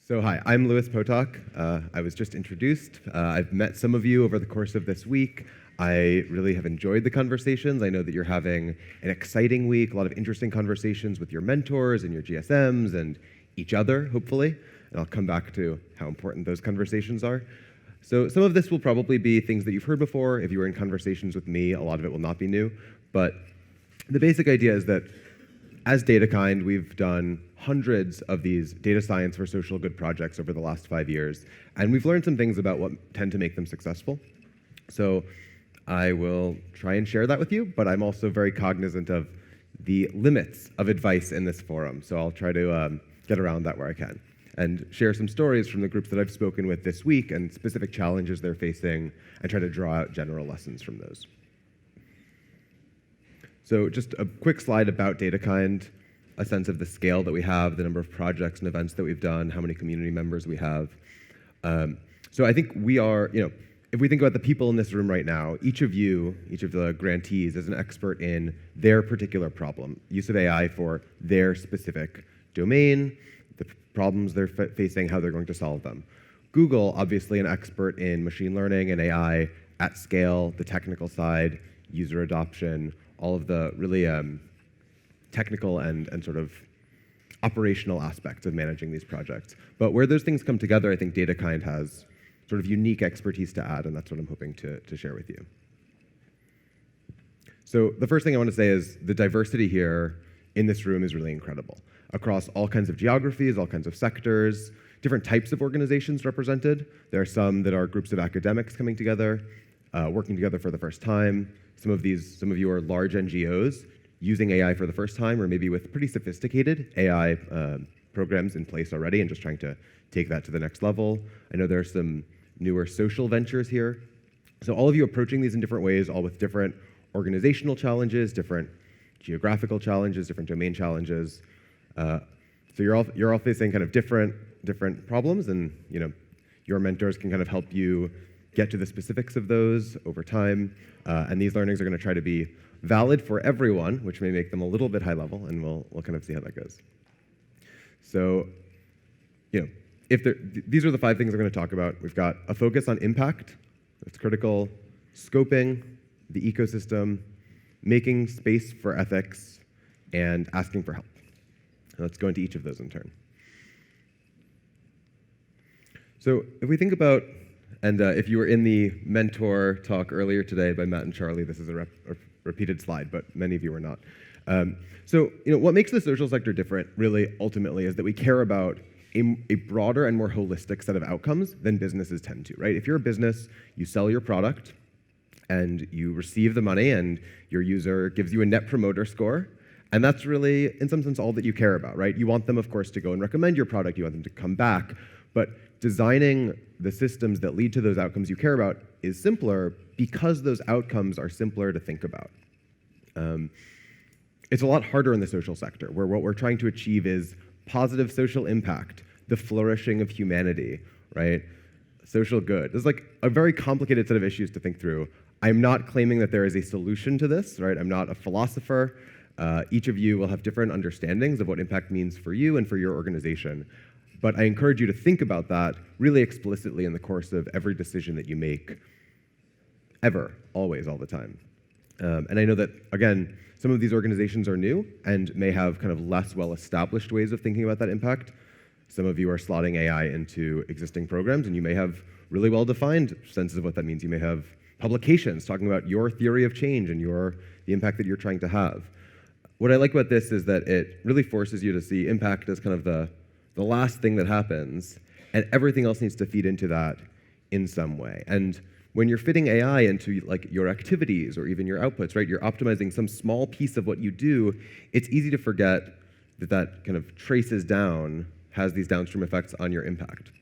So hi, I'm Louis Potok. I was just introduced. I've met some of you over the course of this week. I really have enjoyed the conversations. I know that you're having an exciting week, a lot of interesting conversations with your mentors and your GSMs and each other, hopefully. And I'll come back to how important those conversations are. So some of this will probably be things that you've heard before. If you were in conversations with me, a lot of it will not be new. But the basic idea is that as DataKind, we've done hundreds of these data science for social good projects over the last 5 years, and we've learned some things about what tend to make them successful. So I will try and share that with you, but I'm also very cognizant of the limits of advice in this forum, so I'll try to get around that where I can and share some stories from the groups that I've spoken with this week and specific challenges they're facing and try to draw out general lessons from those. So just a quick slide about DataKind, a sense of the scale that we have, the number of projects and events that we've done, how many community members we have. So I think we are, if we think about the people in this room right now, each of the grantees is an expert in their particular problem, use of AI for their specific domain, the problems they're facing, how they're going to solve them. Google, obviously an expert in machine learning and AI at scale, the technical side, user adoption, all of the really technical and sort of operational aspects of managing these projects. But where those things come together, I think DataKind has sort of unique expertise to add, and that's what I'm hoping to share with you. So the first thing I want to say is the diversity here in this room is really incredible. Across all kinds of geographies, all kinds of sectors, different types of organizations represented. There are some that are groups of academics coming together, working together for the first time. Some of you are large NGOs using AI for the first time, or maybe with pretty sophisticated AI programs in place already and just trying to take that to the next level. I know there are some newer social ventures here. So all of you approaching these in different ways, all with different organizational challenges, different geographical challenges, different domain challenges. So you're all facing kind of different problems, and your mentors can kind of help you get to the specifics of those over time. And these learnings are going to try to be valid for everyone, which may make them a little bit high level, and we'll kind of see how that goes. So, these are the 5 things we're going to talk about. We've got a focus on impact, that's critical, scoping, the ecosystem, making space for ethics, and asking for help. Let's go into each of those in turn. So if we think about, and if you were in the mentor talk earlier today by Matt and Charlie, this is a repeated slide, but many of you are not. So what makes the social sector different, really, ultimately, is that we care about a broader and more holistic set of outcomes than businesses tend to, right? If you're a business, you sell your product, and you receive the money, and your user gives you a net promoter score, and that's really, in some sense, all that you care about, right? You want them, of course, to go and recommend your product. You want them to come back. But designing the systems that lead to those outcomes you care about is simpler because those outcomes are simpler to think about. It's a lot harder in the social sector, where what we're trying to achieve is positive social impact, the flourishing of humanity, right? Social good. There's like a very complicated set of issues to think through. I'm not claiming that there is a solution to this, right? I'm not a philosopher. Each of you will have different understandings of what impact means for you and for your organization. But I encourage you to think about that really explicitly in the course of every decision that you make, ever, always, all the time. And I know that, again, some of these organizations are new and may have kind of less well-established ways of thinking about that impact. Some of you are slotting AI into existing programs, and you may have really well-defined senses of what that means. You may have publications talking about your theory of change and the impact that you're trying to have. What I like about this is that it really forces you to see impact as kind of the last thing that happens, and everything else needs to feed into that in some way. And when you're fitting AI into like your activities or even your outputs, right, you're optimizing some small piece of what you do, it's easy to forget that kind of traces down, has these downstream effects on your impact.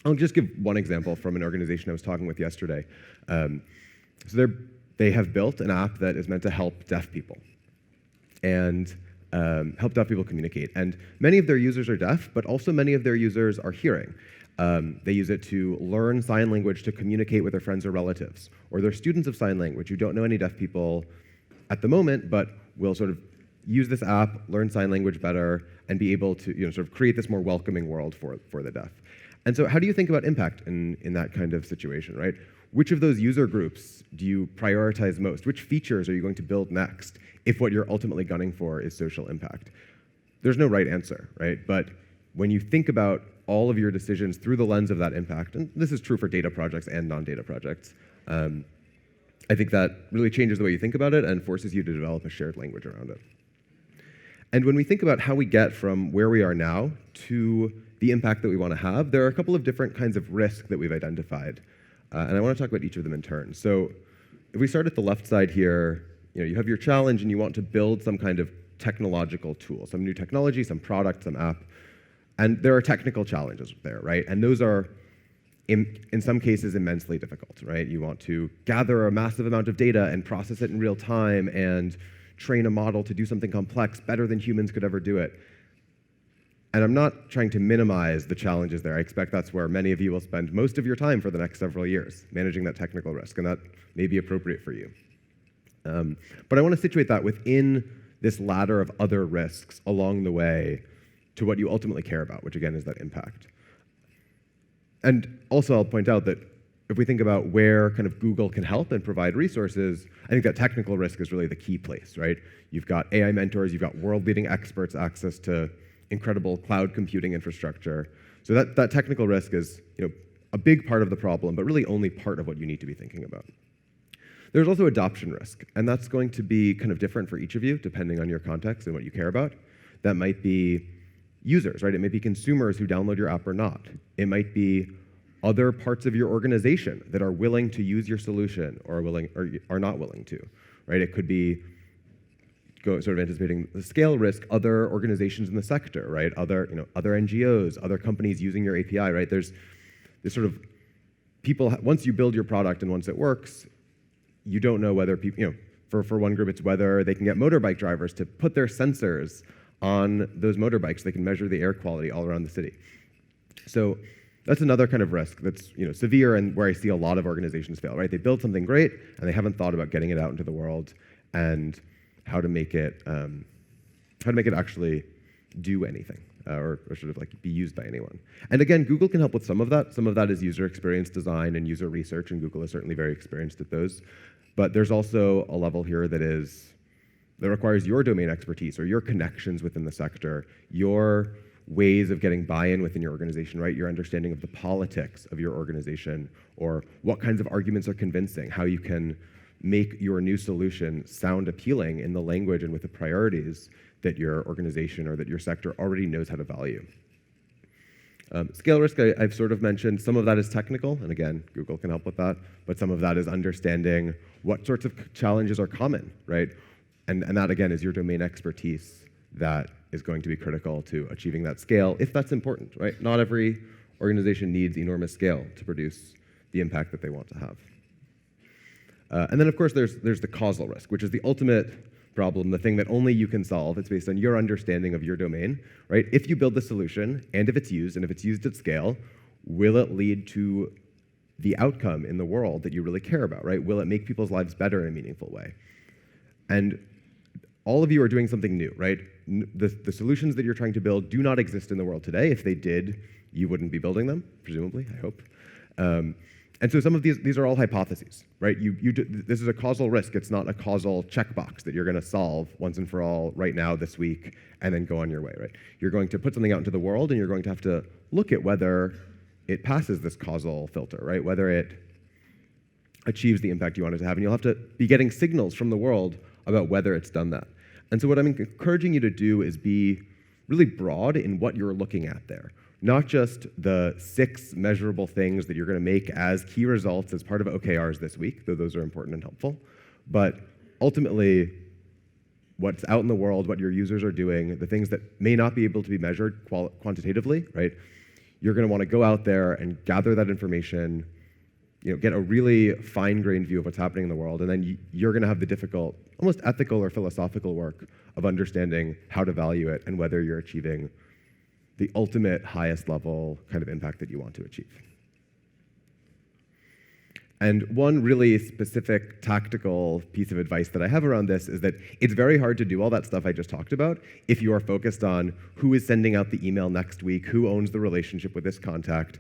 I'll just give one example from an organization I was talking with yesterday. So they have built an app that is meant to help deaf people and help deaf people communicate. And many of their users are deaf, but also many of their users are hearing. They use it to learn sign language to communicate with their friends or relatives. Or they're students of sign language who don't know any deaf people at the moment, but will sort of use this app, learn sign language better, and be able to sort of create this more welcoming world for the deaf. And so how do you think about impact in that kind of situation, right? Which of those user groups do you prioritize most? Which features are you going to build next if what you're ultimately gunning for is social impact? There's no right answer, right? But when you think about all of your decisions through the lens of that impact, and this is true for data projects and non-data projects, I think that really changes the way you think about it and forces you to develop a shared language around it. And when we think about how we get from where we are now to the impact that we want to have, there are a couple of different kinds of risk that we've identified. And I want to talk about each of them in turn. So if we start at the left side here, you have your challenge and you want to build some kind of technological tool, some new technology, some product, some app. And there are technical challenges there, right? And those are, in some cases, immensely difficult, right? You want to gather a massive amount of data and process it in real time and train a model to do something complex better than humans could ever do it. And I'm not trying to minimize the challenges there. I expect that's where many of you will spend most of your time for the next several years, managing that technical risk, and that may be appropriate for you. But I want to situate that within this ladder of other risks along the way to what you ultimately care about, which again is that impact. And also I'll point out that if we think about where kind of Google can help and provide resources, I think that technical risk is really the key place, right? You've got AI mentors, you've got world-leading experts, access to incredible cloud computing infrastructure. So that technical risk is a big part of the problem, but really only part of what you need to be thinking about. There's also adoption risk, and that's going to be kind of different for each of you, depending on your context and what you care about. That might be users, right? It might be consumers who download your app or not. It might be other parts of your organization that are willing to use your solution or are not willing to, right? It could be sort of anticipating the scale risk, other organizations in the sector, right? Other NGOs, other companies using your API, right? There's this sort of people, once you build your product and once it works, you don't know whether people, for one group, it's whether they can get motorbike drivers to put their sensors on those motorbikes. They can measure the air quality all around the city. So that's another kind of risk that's severe and where I see a lot of organizations fail, right? They build something great and they haven't thought about getting it out into the world and how to make it actually do anything or sort of like be used by anyone. And again, Google can help with some of that. Some of that is user experience design and user research, and Google is certainly very experienced at those. But there's also a level here that requires your domain expertise or your connections within the sector, your ways of getting buy-in within your organization, right? Your understanding of the politics of your organization or what kinds of arguments are convincing, how you can make your new solution sound appealing in the language and with the priorities that your organization or that your sector already knows how to value. Scale risk, I've sort of mentioned. Some of that is technical, and again, Google can help with that, but some of that is understanding what sorts of challenges are common, right? And that, again, is your domain expertise that is going to be critical to achieving that scale, if that's important, right? Not every organization needs enormous scale to produce the impact that they want to have. And then, of course, there's the causal risk, which is the ultimate problem, the thing that only you can solve. It's based on your understanding of your domain, right? If you build the solution, and if it's used at scale, will it lead to the outcome in the world that you really care about, right? Will it make people's lives better in a meaningful way? And all of you are doing something new, right? The solutions that you're trying to build do not exist in the world today. If they did, you wouldn't be building them, presumably, I hope. And so some of these are all hypotheses, right? This is a causal risk. It's not a causal checkbox that you're going to solve once and for all right now, this week, and then go on your way, right? You're going to put something out into the world, and you're going to have to look at whether it passes this causal filter, right? Whether it achieves the impact you want it to have. And you'll have to be getting signals from the world about whether it's done that. And so what I'm encouraging you to do is be really broad in what you're looking at there. Not just the 6 measurable things that you're going to make as key results as part of OKRs this week, though those are important and helpful, but ultimately what's out in the world, what your users are doing, the things that may not be able to be measured quantitatively, right? You're going to want to go out there and gather that information, get a really fine-grained view of what's happening in the world, and then you're going to have the difficult, almost ethical or philosophical work of understanding how to value it and whether you're achieving the ultimate highest level kind of impact that you want to achieve. And one really specific tactical piece of advice that I have around this is that it's very hard to do all that stuff I just talked about if you are focused on who is sending out the email next week, who owns the relationship with this contact,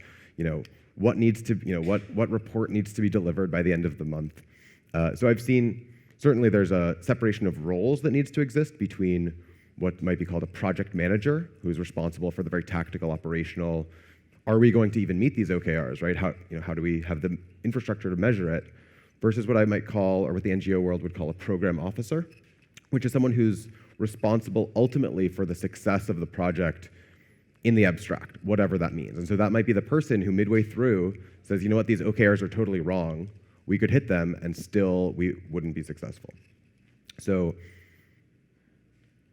what needs to, what report needs to be delivered by the end of the month. So I've seen, certainly there's a separation of roles that needs to exist between what might be called a project manager, who is responsible for the very tactical, operational, are we going to even meet these OKRs, right? How do we have the infrastructure to measure it, versus what I might call, or what the NGO world would call a program officer, which is someone who's responsible ultimately for the success of the project in the abstract, whatever that means. And so that might be the person who midway through says, you know what, these OKRs are totally wrong. We could hit them and still we wouldn't be successful. So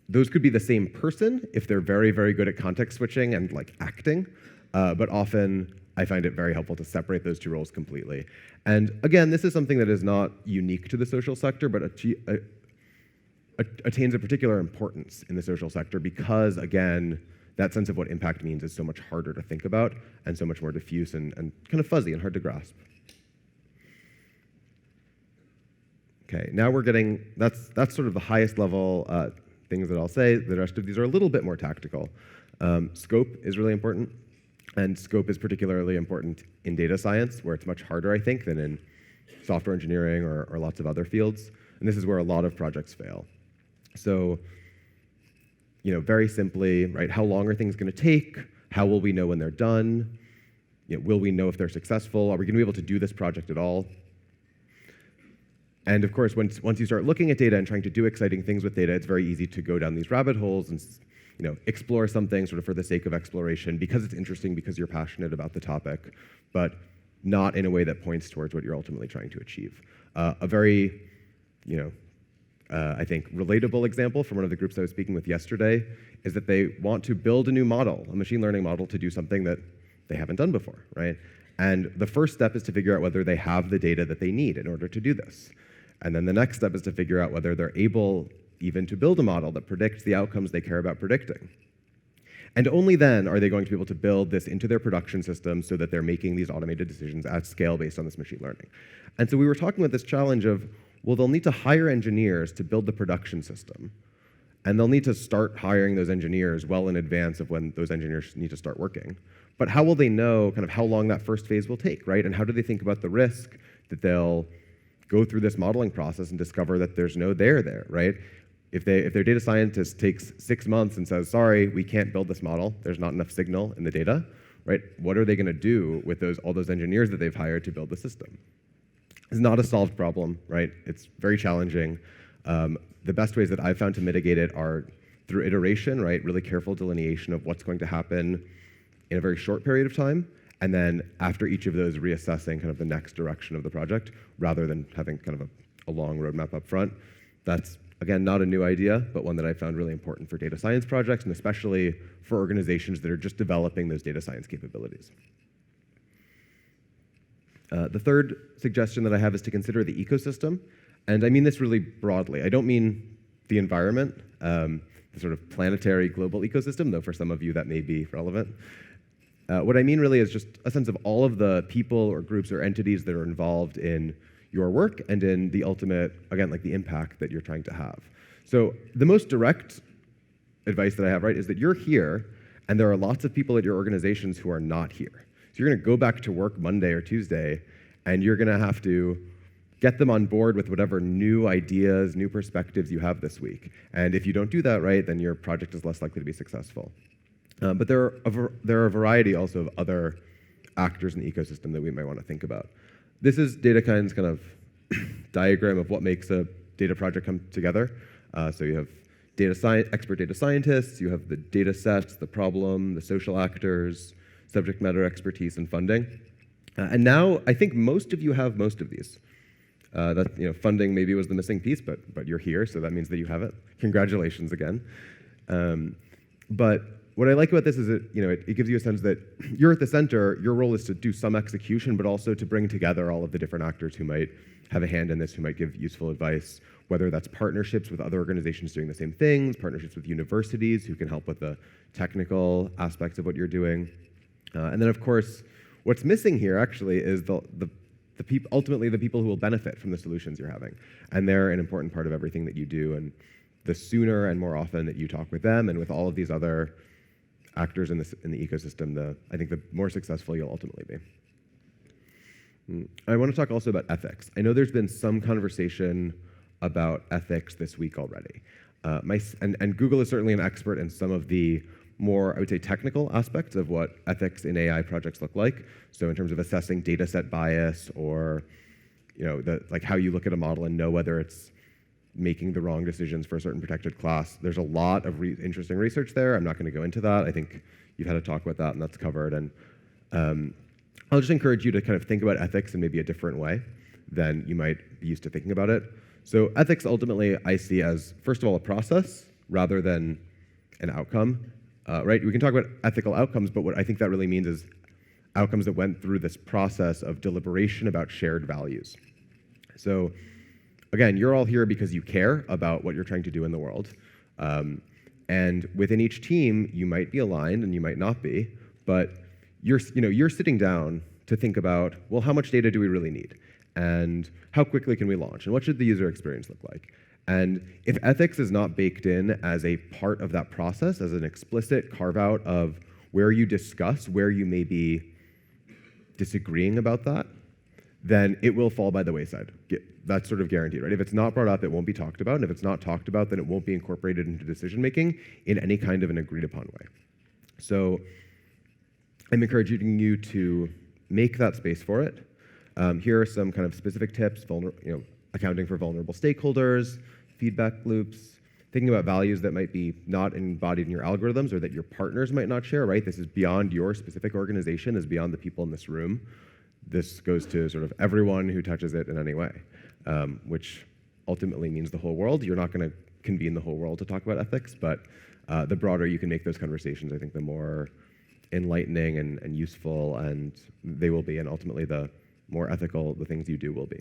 those could be the same person if they're very, very good at context switching and like acting. But often I find it very helpful to separate those two roles completely. And again, this is something that is not unique to the social sector, but attains a particular importance in the social sector because, again, that sense of what impact means is so much harder to think about and so much more diffuse and kind of fuzzy and hard to grasp. Okay, now we're getting, that's sort of the highest level things that I'll say. The rest of these are a little bit more tactical. Scope is really important. And scope is particularly important in data science, where it's much harder, I think, than in software engineering or lots of other fields. And this is where a lot of projects fail. So, very simply, right, how long are things going to take? How will we know when they're done? Will we know if they're successful? Are we going to be able to do this project at all? And of course, once you start looking at data and trying to do exciting things with data, it's very easy to go down these rabbit holes and explore something sort of for the sake of exploration because it's interesting, because you're passionate about the topic, but not in a way that points towards what you're ultimately trying to achieve. A very, I think, relatable example from one of the groups I was speaking with yesterday is that they want to build a new model, a machine learning model, to do something that they haven't done before, right? And the first step is to figure out whether they have the data that they need in order to do this. And then the next step is to figure out whether they're able even to build a model that predicts the outcomes they care about predicting. And only then are they going to be able to build this into their production system so that they're making these automated decisions at scale based on this machine learning. And so we were talking about this challenge of, well, they'll need to hire engineers to build the production system. And they'll need to start hiring those engineers well in advance of when those engineers need to start working. But how will they know kind of how long that first phase will take, right? And how do they think about the risk that they'll go through this modeling process and discover that there's no there, right? If their data scientist takes 6 months and says, sorry, we can't build this model, there's not enough signal in the data, right? What are they going to do with all those engineers that they've hired to build the system? It's not a solved problem, right? It's very challenging. The best ways that I've found to mitigate it are through iteration, right? Really careful delineation of what's going to happen in a very short period of time, and then after each of those, reassessing kind of the next direction of the project, rather than having kind of a long roadmap up front. That's, again, not a new idea, but one that I found really important for data science projects, and especially for organizations that are just developing those data science capabilities. The third suggestion that I have is to consider the ecosystem. And I mean this really broadly. I don't mean the environment, the sort of planetary global ecosystem, though for some of you that may be relevant. What I mean really is just a sense of all of the people or groups or entities that are involved in your work and in the ultimate, again, like the impact that you're trying to have. So the most direct advice that I have, right, is that you're here and there are lots of people at your organizations who are not here. So you're going to go back to work Monday or Tuesday and you're going to have to get them on board with whatever new ideas, new perspectives you have this week. And if you don't do that right, then your project is less likely to be successful. But there are a variety also of other actors in the ecosystem that we might want to think about. This is DataKind's kind of diagram of what makes a data project come together. So you have expert data scientists, you have the data sets, the problem, the social actors, subject matter expertise, and funding. And now I think most of you have most of these. Funding maybe was the missing piece, but you're here, so that means that you have it. Congratulations again. But what I like about this is that it gives you a sense that you're at the center. Your role is to do some execution, but also to bring together all of the different actors who might have a hand in this, who might give useful advice, whether that's partnerships with other organizations doing the same things, partnerships with universities who can help with the technical aspects of what you're doing. And then, of course, what's missing here actually is the ultimately the people who will benefit from the solutions you're having. And they're an important part of everything that you do. And the sooner and more often that you talk with them and with all of these other actors in the ecosystem, I think the more successful you'll ultimately be. I want to talk also about ethics. I know there's been some conversation about ethics this week already. And Google is certainly an expert in some of the more, I would say, technical aspects of what ethics in AI projects look like. So in terms of assessing data set bias, or like how you look at a model and know whether it's making the wrong decisions for a certain protected class. There's a lot of interesting research there. I'm not going to go into that. I think you've had a talk about that, and that's covered. And I'll just encourage you to kind of think about ethics in maybe a different way than you might be used to thinking about it. So ethics, ultimately, I see as, first of all, a process rather than an outcome. Right? We can talk about ethical outcomes, but what I think that really means is outcomes that went through this process of deliberation about shared values. So again, you're all here because you care about what you're trying to do in the world. And within each team, you might be aligned and you might not be, but you're sitting down to think about, well, how much data do we really need? And how quickly can we launch? And what should the user experience look like? And if ethics is not baked in as a part of that process, as an explicit carve-out of where you discuss where you may be disagreeing about that, then it will fall by the wayside. That's sort of guaranteed, right? If it's not brought up, it won't be talked about. And if it's not talked about, then it won't be incorporated into decision-making in any kind of an agreed-upon way. So I'm encouraging you to make that space for it. Here are some kind of specific tips, accounting for vulnerable stakeholders, feedback loops, thinking about values that might be not embodied in your algorithms or that your partners might not share, right? This is beyond your specific organization, is beyond the people in this room. This goes to sort of everyone who touches it in any way, which ultimately means the whole world. You're not going to convene the whole world to talk about ethics, but the broader you can make those conversations, I think the more enlightening and useful and they will be, and ultimately the more ethical the things you do will be.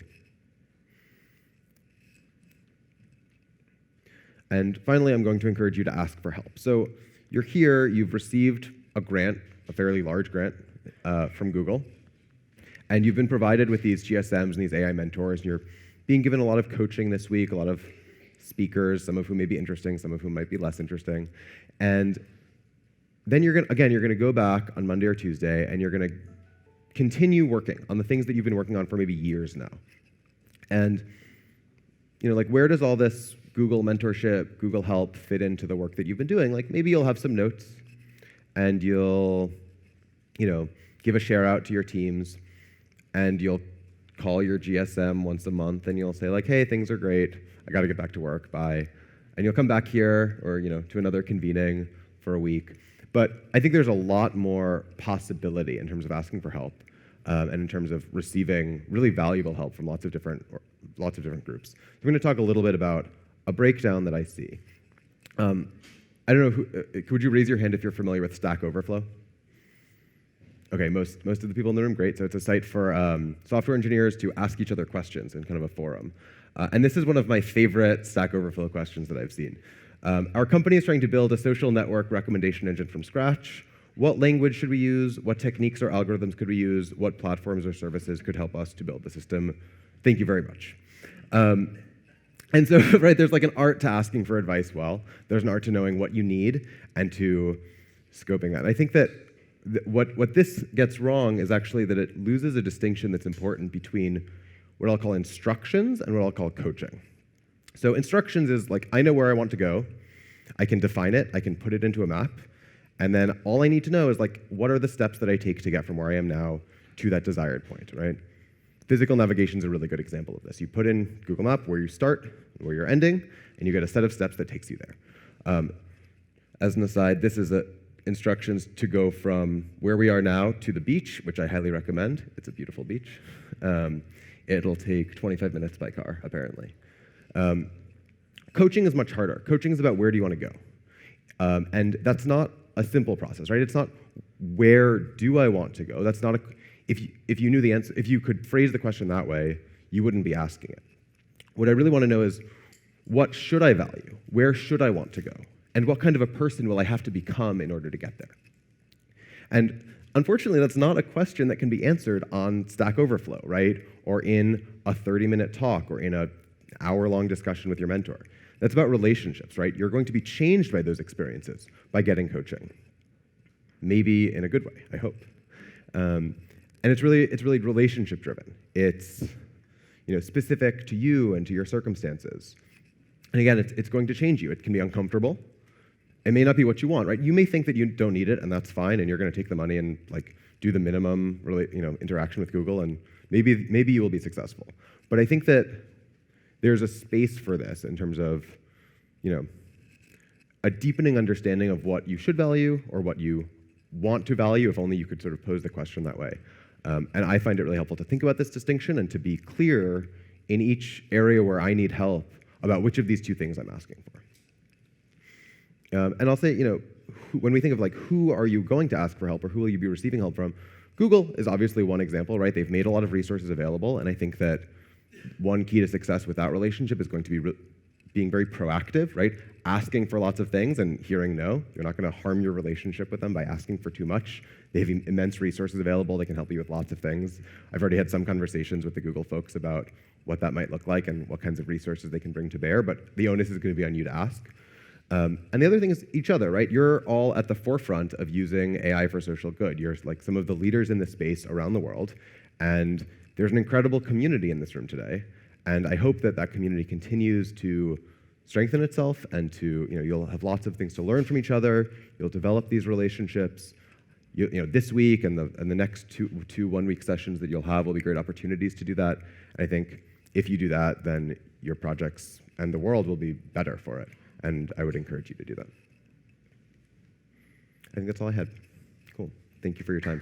And finally, I'm going to encourage you to ask for help. So you're here, you've received a grant, a fairly large grant from Google, and you've been provided with these GSMs and these AI mentors, and you're being given a lot of coaching this week, a lot of speakers, some of whom may be interesting, some of whom might be less interesting. And then you're going to go back on Monday or Tuesday, and you're going to continue working on the things that you've been working on for maybe years now. And like, where does all this Google mentorship, Google help fit into the work that you've been doing? Like, maybe you'll have some notes, and you'll give a share out to your teams, and you'll call your GSM once a month, and you'll say like, hey, things are great, I got to get back to work, bye. And you'll come back here or to another convening for a week. But I think there's a lot more possibility in terms of asking for help, and in terms of receiving really valuable help from lots of different groups. So I'm going to talk a little bit about a breakdown that I see. I don't know, could you raise your hand if you're familiar with Stack Overflow? Okay, most of the people in the room, great. So it's a site for software engineers to ask each other questions in kind of a forum. And this is one of my favorite Stack Overflow questions that I've seen. Our company is trying to build a social network recommendation engine from scratch. What language should we use? What techniques or algorithms could we use? What platforms or services could help us to build the system? Thank you very much. And so, right, there's like an art to asking for advice well. There's an art to knowing what you need and to scoping that. And I think that what this gets wrong is actually that it loses a distinction that's important between what I'll call instructions and what I'll call coaching. So instructions is like, I know where I want to go. I can define it. I can put it into a map. And then all I need to know is like, what are the steps that I take to get from where I am now to that desired point, right? Physical navigation is a really good example of this. You put in Google Map where you start, where you're ending, and you get a set of steps that takes you there. As an aside, this is instructions to go from where we are now to the beach, which I highly recommend. It's a beautiful beach. It'll take 25 minutes by car, apparently. Coaching is much harder. Coaching is about where do you want to go. And that's not a simple process, right? It's not where do I want to go. That's not if you knew the answer, if you could phrase the question that way, you wouldn't be asking it. What I really want to know is, what should I value? Where should I want to go? And what kind of a person will I have to become in order to get there? And Unfortunately, that's not a question that can be answered on Stack Overflow, right? Or in a 30-minute talk or in an hour-long discussion with your mentor. That's about relationships, right? You're going to be changed by those experiences by getting coaching. Maybe in a good way, I hope. And it's really relationship-driven. It's specific to you and to your circumstances. And again, it's going to change you. It can be uncomfortable. It may not be what you want, right? You may think that you don't need it, and that's fine, and you're going to take the money and do the minimum interaction with Google, and maybe you will be successful. But I think that there's a space for this in terms of a deepening understanding of what you should value or what you want to value, if only you could sort of pose the question that way. And I find it really helpful to think about this distinction and to be clear in each area where I need help about which of these two things I'm asking for. And I'll say, when we think of who are you going to ask for help or who will you be receiving help from, Google is obviously one example, right? They've made a lot of resources available, and I think that one key to success with that relationship is going to be being very proactive, right? Asking for lots of things and hearing no. You're not going to harm your relationship with them by asking for too much. They have immense resources available. They can help you with lots of things. I've already had some conversations with the Google folks about what that might look like and what kinds of resources they can bring to bear, but the onus is going to be on you to ask. And the other thing is each other, right? You're all at the forefront of using AI for social good. You're some of the leaders in this space around the world, and there's an incredible community in this room today. And I hope that community continues to strengthen itself, and you'll have lots of things to learn from each other. You'll develop these relationships. This week and the next two one-week sessions that you'll have will be great opportunities to do that. And I think if you do that, then your projects and the world will be better for it. And I would encourage you to do that. I think that's all I had. Cool. Thank you for your time.